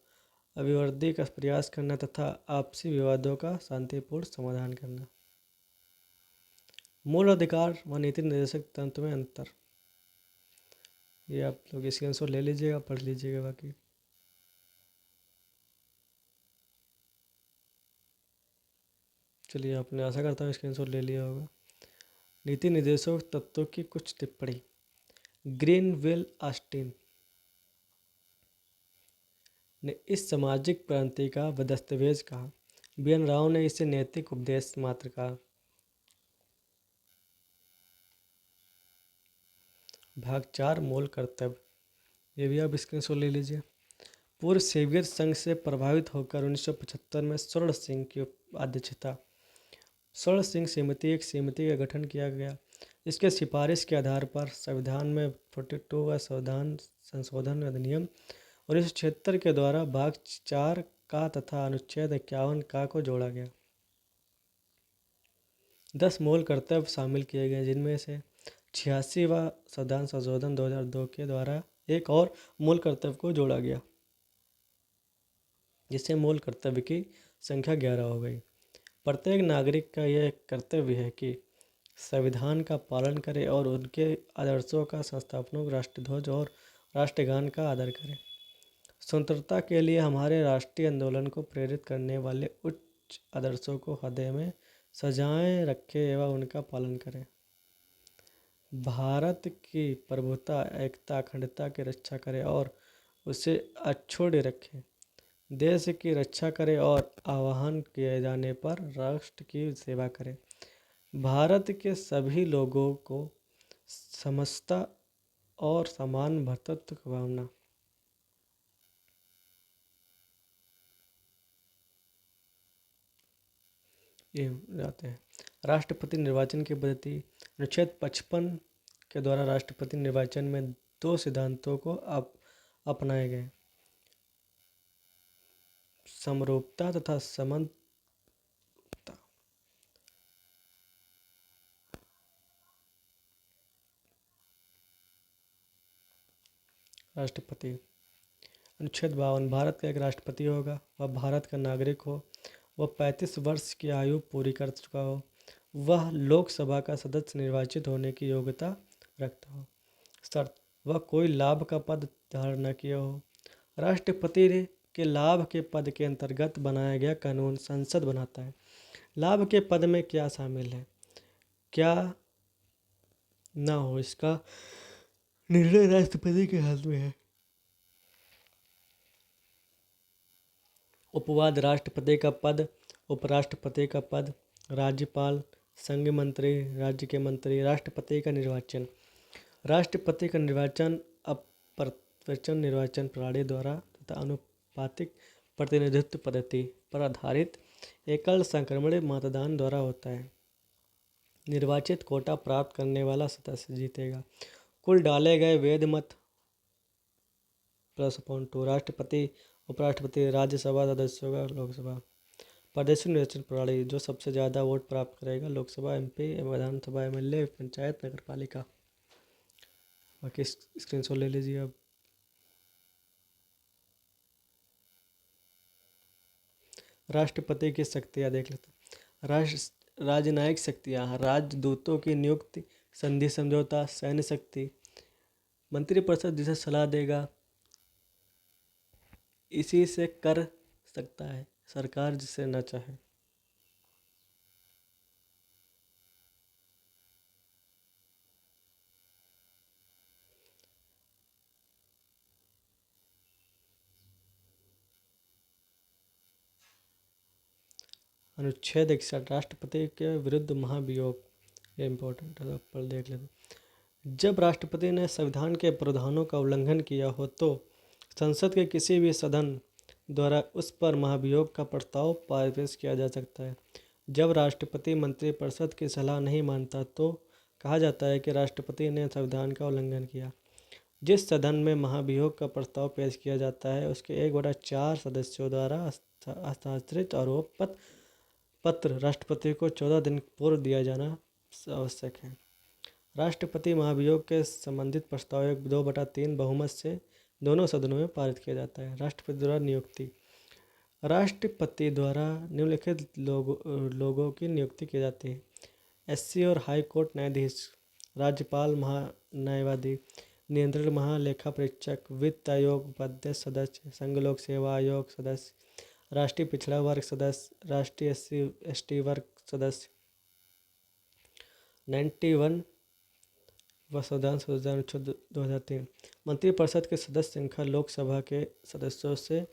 अभिवृद्धि का प्रयास करना तथा आपसी विवादों का शांतिपूर्ण समाधान करना। मूल अधिकार व नीति निर्देशक तंत्र में अंतर, ये आप लोग स्क्रीनशॉट ले लीजिएगा, पढ़ लीजिएगा बाकी। चलिए, आपने आशा करता हूँ स्क्रीनशॉट ले लिया होगा। नीति निर्देशक तत्वों की कुछ टिप्पणी। ग्रीनविल ऑस्टिन ने इस सामाजिक क्रांति का दस्तावेज कहा। बीएन राव ने इसे नैतिक उपदेश मात्र कहा। भाग 4 मूल कर्तव्य, ये भी आप स्क्रीनशॉट ले लीजिए। पूर्व सोवियत संघ से प्रभावित होकर 1975 में स्वर्ण सिंह की अध्यक्षता स्वर्ण सिंह समिति एक समिति का गठन किया गया। इसके सिफारिश के आधार पर संविधान में 42 का संविधान संशोधन अधिनियम 1976 के द्वारा भाग 4 का तथा अनुच्छेद 51 का को जोड़ा गया। 10 मूल कर्तव्य शामिल किए गए, जिनमें से 86वां संविधान संशोधन 2002 के द्वारा एक और मूल कर्तव्य को जोड़ा गया, जिससे मूल कर्तव्य की संख्या 11 हो गई। प्रत्येक नागरिक का यह कर्तव्य है कि संविधान का पालन करे और उनके आदर्शों का संस्थापनों राष्ट्रध्वज और राष्ट्रगान का आदर करे। स्वतंत्रता के लिए हमारे राष्ट्रीय आंदोलन को प्रेरित करने वाले उच्च आदर्शों को हृदय में सजाए रखे एवं उनका पालन करें। भारत की प्रभुता, एकता, अखंडता की रक्षा करें और उसे अक्षुण्ण रखें। देश की रक्षा करें और आह्वान किए जाने पर राष्ट्र की सेवा करें। भारत के सभी लोगों को समता और समान भ्रातृत्व की भावना। ये जाते हैं राष्ट्रपति निर्वाचन की पद्धति। अनुच्छेद 55 के द्वारा राष्ट्रपति निर्वाचन में 2 सिद्धांतों को अपनाए गए, समरूपता तथा समानता। राष्ट्रपति। अनुच्छेद 52 भारत का एक राष्ट्रपति होगा, वह भारत का नागरिक हो, वह 35 वर्ष की आयु पूरी कर चुका हो, वह लोकसभा का सदस्य निर्वाचित होने की योग्यता रखता हो। शर्त, वह कोई लाभ का पद धारण न किया हो। राष्ट्रपति के लाभ के पद के अंतर्गत बनाया गया कानून संसद बनाता है। लाभ के पद में क्या शामिल है, क्या ना हो, इसका निर्णय राष्ट्रपति के हाथ में है। उपवाद, राष्ट्रपति का पद, उपराष्ट्रपति का पद, राज्यपाल, संघ मंत्री, राज्य के मंत्री। राष्ट्रपति का निर्वाचन। राष्ट्रपति का निर्वाचन अप्रत्यक्ष निर्वाचन प्रणाली द्वारा तथा अनुपातिक प्रतिनिधित्व पद्धति पर आधारित एकल संक्रमण मतदान द्वारा होता है। निर्वाचित कोटा प्राप्त करने वाला सदस्य जीतेगा। कुल डाले गए वैध मत +2। राष्ट्रपति, उपराष्ट्रपति, राज्यसभा सदस्यों का लोकसभा। प्रादेशिक निर्वाचन प्रणाली, जो सबसे ज़्यादा वोट प्राप्त करेगा, लोकसभा, एमपी, विधानसभा, एमएलए, पंचायत, नगरपालिका। बाकी स्क्रीनशॉट ले लीजिए अब। राष्ट्रपति की शक्तियाँ देख लेते हैं। राजनयिक शक्तियाँ, राजदूतों की नियुक्ति, संधि समझौता, सैन्य शक्ति, मंत्रिपरिषद जिसे सलाह देगा इसी से कर सकता है, सरकार जिसे न चाहे। अनुच्छेद 61 राष्ट्रपति के विरुद्ध महाभियोग। ये इम्पोर्टेंट है, पर देख लेते हैं। जब राष्ट्रपति ने संविधान के प्रावधानों का उल्लंघन किया हो तो संसद के किसी भी सदन द्वारा उस पर महाभियोग का प्रस्ताव पेश किया जा सकता है। जब राष्ट्रपति मंत्रिपरिषद की सलाह नहीं मानता तो कहा जाता है कि राष्ट्रपति ने संविधान का उल्लंघन किया। जिस सदन में महाभियोग का प्रस्ताव पेश किया जाता है उसके 1/4 सदस्यों द्वारा हस्ताक्षरित आरोप पत्र राष्ट्रपति को 14 दिन पूर्व दिया जाना आवश्यक है। राष्ट्रपति महाभियोग के संबंधित प्रस्ताव 2/3 बहुमत से दोनों सदनों में पारित किया जाता है। राष्ट्रपति द्वारा नियुक्ति। राष्ट्रपति द्वारा निम्नलिखित लोगों की नियुक्ति की जाती है। एससी और हाई कोर्ट न्यायाधीश, राज्यपाल, महान्यायवादी, नियंत्रण महालेखा परीक्षक, वित्त आयोग उपाध्यक्ष सदस्य, संघ लोक सेवा आयोग सदस्य, राष्ट्रीय पिछड़ा वर्ग सदस्य, राष्ट्रीय SC/ST वर्ग सदस्य। 91 व संविधान अनुच्छेद 2003। मंत्रिपरिषद के सदस्य संख्या लोकसभा के सदस्यों से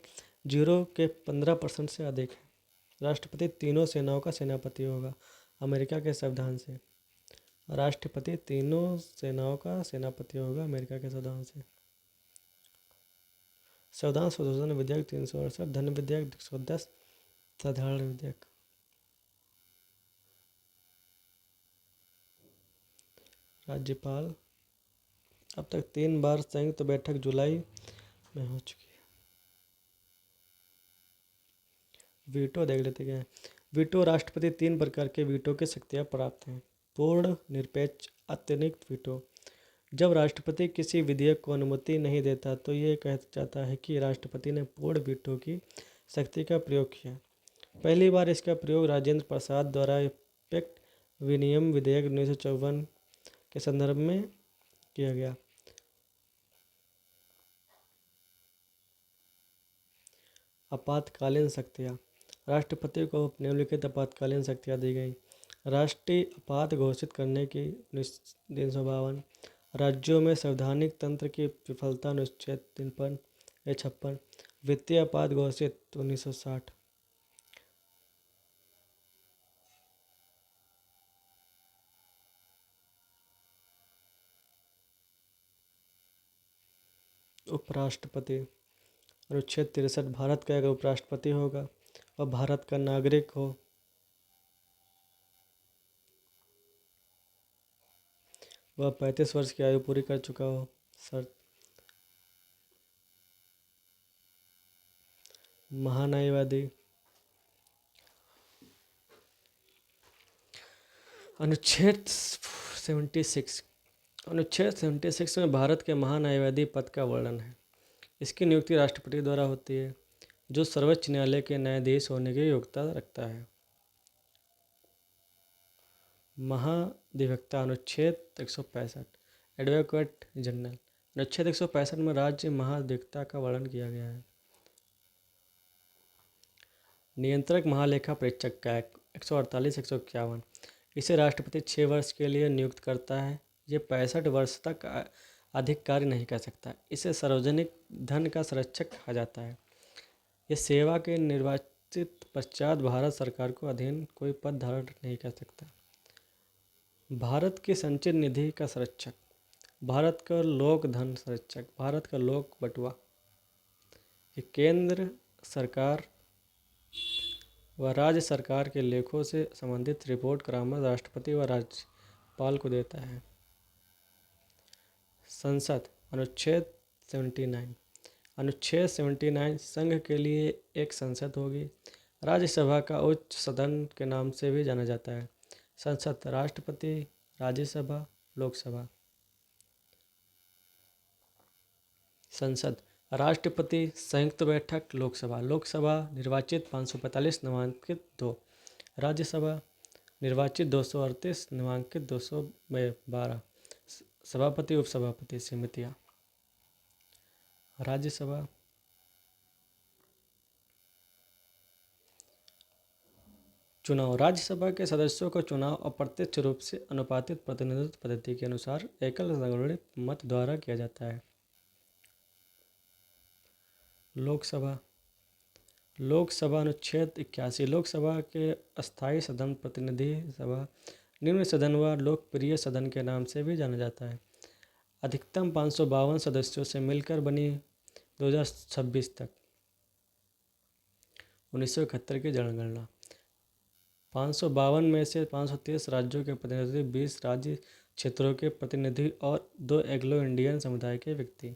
0 के 15% से अधिक है। राष्ट्रपति तीनों सेनाओं का सेनापति होगा अमेरिका के संविधान से। राष्ट्रपति तीनों सेनाओं का सेनापति होगा अमेरिका के संविधान से। संविधान संशोधन विधेयक 368, धन विधेयक 110, साधारण विधेयक। राज्यपाल। अब तक 3 बार संयुक्त बैठक जुलाई में हो चुकी है। वीटो देख लेते क्या है। वीटो। राष्ट्रपति 3 प्रकार के वीटो की शक्तियाँ प्राप्त हैं। पूर्ण, निरपेक्ष, अतिरिक्त वीटो। जब राष्ट्रपति किसी विधेयक को अनुमति नहीं देता तो ये कहा जाता है कि राष्ट्रपति ने पूर्ण वीटो की शक्ति का प्रयोग किया। पहली बार इसका प्रयोग राजेंद्र प्रसाद द्वारा इम्पैक्ट विनियम विधेयक 1954 के संदर्भ में किया गया। आपातकालीन शक्तियाँ। राष्ट्रपति को निम्नलिखित आपातकालीन शक्तियाँ दी गई। राष्ट्रीय आपात घोषित करने की 1952। राज्यों में संवैधानिक तंत्र की विफलता अनुच्छेद 53 वित्तीय आपात घोषित 1960। उपराष्ट्रपति अनुच्छेद 63 भारत का अगर उपराष्ट्रपति होगा वह भारत का नागरिक हो, वह 35 वर्ष की आयु पूरी कर चुका हो। शर्त। महान्यायवादी। अनुच्छेद 76। अनुच्छेद 76 में भारत के महान्यायवादी पद का वर्णन है। इसकी नियुक्ति राष्ट्रपति द्वारा होती है जो सर्वोच्च न्यायालय के न्यायाधीश होने की योग्यता रखता है। महाधिवक्ता। अनुच्छेद 165 एडवोकेट जनरल। अनुच्छेद 165 में राज्य महाधिवक्ता का वर्णन किया गया है। नियंत्रक महालेखा परीक्षक का 148-151। इसे राष्ट्रपति 6 वर्ष के लिए नियुक्त करता है। ये 65 वर्ष तक अधिक कार्य नहीं कर सकता। इसे सार्वजनिक धन का संरक्षक कहा जाता है। यह सेवा के निर्वाचित पश्चात भारत सरकार को अधीन कोई पद धारण नहीं कर सकता। भारत की संचित निधि का संरक्षक। भारत का लोक धन संरक्षक। भारत का लोक बटुआ। केंद्र सरकार व राज्य सरकार के लेखों से संबंधित रिपोर्ट परामर्श राष्ट्रपति व राज्यपाल को देता है। संसद। अनुच्छेद 79। अनुच्छेद 79 संघ के लिए एक संसद होगी। राज्यसभा का उच्च सदन के नाम से भी जाना जाता है। संसद। राष्ट्रपति, राज्यसभा, लोकसभा। संसद। राष्ट्रपति, संयुक्त बैठक, लोकसभा। लोकसभा निर्वाचित 545, नामांकित 2। राज्यसभा निर्वाचित 238, नामांकित 212। सभापति, उपसभापति, समितियाँ। राज्यसभा। चुनाव। राज्यसभा के सदस्यों का चुनाव अप्रत्यक्ष रूप से अनुपातित प्रतिनिधित्व पद्धति के अनुसार एकल संगठित मत द्वारा किया जाता है। लोकसभा। लोकसभा। अनुच्छेद 81 लोकसभा के अस्थायी सदन प्रतिनिधि सभा निम्न सदन व लोकप्रिय सदन के नाम से भी जाना जाता है। अधिकतम 552 सदस्यों से मिलकर बनी 2026 तक। 1971 की जनगणना। 552 में से 530 राज्यों के प्रतिनिधि, 20 राज्य क्षेत्रों के प्रतिनिधि और 2 एंग्लो इंडियन समुदाय के व्यक्ति।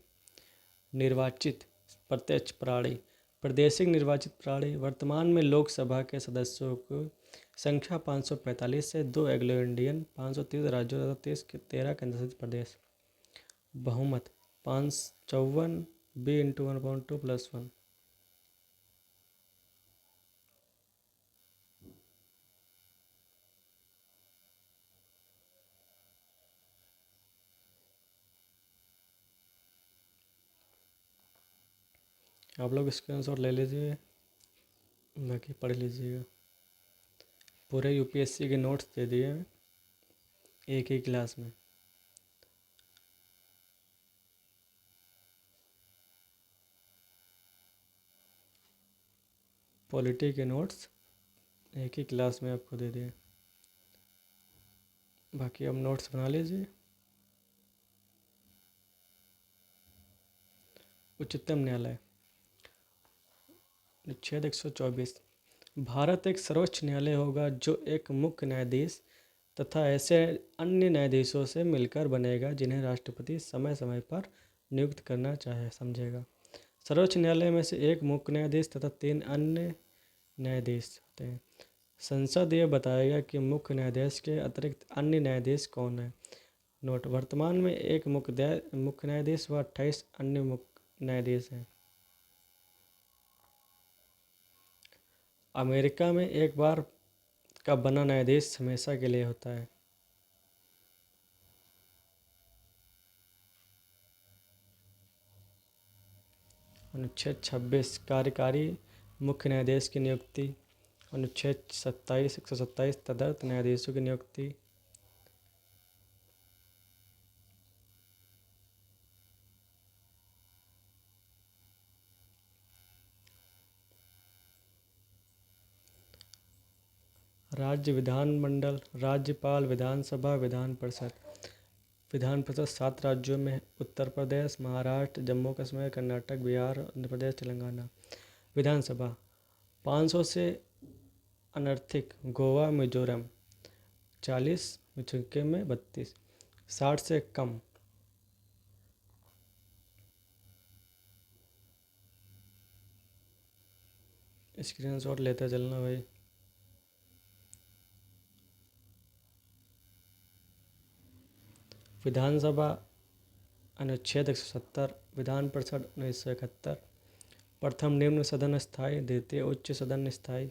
निर्वाचित प्रत्यक्ष प्रणाली। प्रादेशिक निर्वाचित प्रणाली। वर्तमान में लोकसभा के सदस्यों की संख्या 545 से 2 एंग्लो इंडियन, 530 राज्यों तथा 13 केंद्रशासित प्रदेश। बहुमत 554 b/1/2+1। आप लोग स्क्रीनशॉट ले लीजिए, बाकी पढ़ लीजिएगा। पूरे यूपीएससी के नोट्स दे दिए हैं एक ही क्लास में। पॉलिटी के नोट्स एक ही क्लास में आपको दे दिए। बाकी अब नोट्स बना लीजिए। उच्चतम न्यायालय। अनुच्छेद 124। भारत एक सर्वोच्च न्यायालय होगा जो एक मुख्य न्यायाधीश तथा ऐसे अन्य न्यायाधीशों से मिलकर बनेगा जिन्हें राष्ट्रपति समय समय पर नियुक्त करना चाहे समझेगा। सर्वोच्च न्यायालय में से एक मुख्य न्यायाधीश तथा 3 अन्य न्यायाधीश होते हैं। संसद यह बताएगा कि मुख्य न्यायाधीश के अतिरिक्त अन्य न्यायाधीश कौन है। नोट: वर्तमान में एक मुख्य न्यायाधीश व 28 अन्य मुख्य न्यायाधीश हैं। अमेरिका में एक बार का बना न्यायाधीश हमेशा के लिए होता है। अनुच्छेद 26 कार्यकारी मुख्य न्यायाधीश की नियुक्ति। अनुच्छेद 127 तदर्थ न्यायाधीशों की नियुक्ति। राज्य विधानमंडल, राज्यपाल, विधानसभा, विधान परिषद। विधान परिषद 7 राज्यों में: उत्तर प्रदेश, महाराष्ट्र, जम्मू कश्मीर, कर्नाटक, बिहार, आंध्र प्रदेश, तेलंगाना। विधानसभा 500 से अनधिक गोवा, मिजोरम। 40 मिजोरम में 32। 60 से कम स्क्रीनशॉट लेते चलना भाई। विधानसभा अनुच्छेद 170। विधान परिषद 1971। प्रथम निम्न सदन स्थायी, द्वितीय उच्च सदन स्थायी।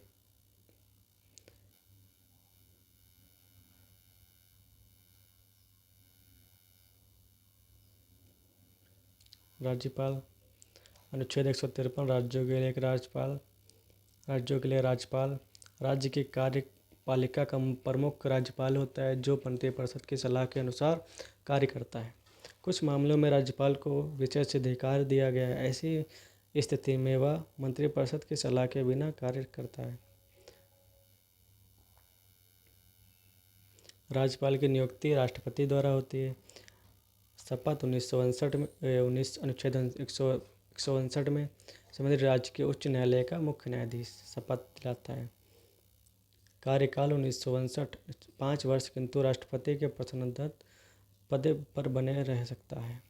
राज्यपाल अनुच्छेद 153। राज्यों के लिए एक राज्यपाल। राज्यों के लिए राज्यपाल राज्य की कार्यपालिका का प्रमुख राज्यपाल होता है जो मंत्रिपरिषद की सलाह के अनुसार कार्य करता है। कुछ मामलों में राज्यपाल को विशेष अधिकार दिया गया है। ऐसी स्थिति में वह मंत्रिपरिषद की सलाह के बिना कार्य करता है। राज्यपाल की नियुक्ति राष्ट्रपति द्वारा होती है। शपथ 1959 में अनुच्छेद 159 में संबंधित राज्य के उच्च न्यायालय का मुख्य न्यायाधीश शपथ दिलाता है। कार्यकाल 1959 5 वर्ष, किंतु राष्ट्रपति के पसंदीदा पद पर बने रह सकता है।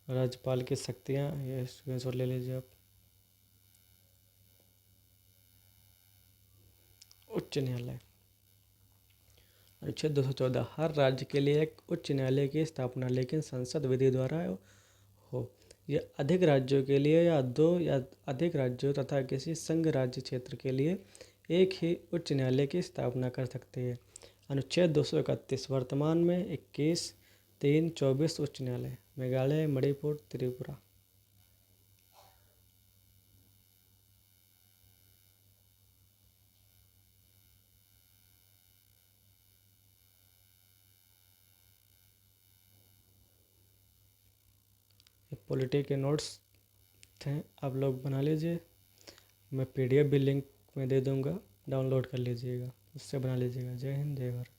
राज्यपाल की शक्तियाँ ये स्क्रीनशॉट ले लीजिए आप। उच्च न्यायालय अनुच्छेद 214। हर राज्य के लिए एक उच्च न्यायालय की स्थापना लेकिन संसद विधि द्वारा हो। यह अधिक राज्यों के लिए या 2 या अधिक राज्यों तथा किसी संघ राज्य क्षेत्र के लिए एक ही उच्च न्यायालय की स्थापना कर सकती है। अनुच्छेद 231। वर्तमान में 21, 3, 24 उच्च न्यायालय। मेघालय, मणिपुर, त्रिपुरा। पॉलिटी के नोट्स थे, आप लोग बना लीजिए। मैं PDF भी लिंक में दे दूँगा, डाउनलोड कर लीजिएगा। उससे बना लीजिएगा। जय हिंद, जय भारत।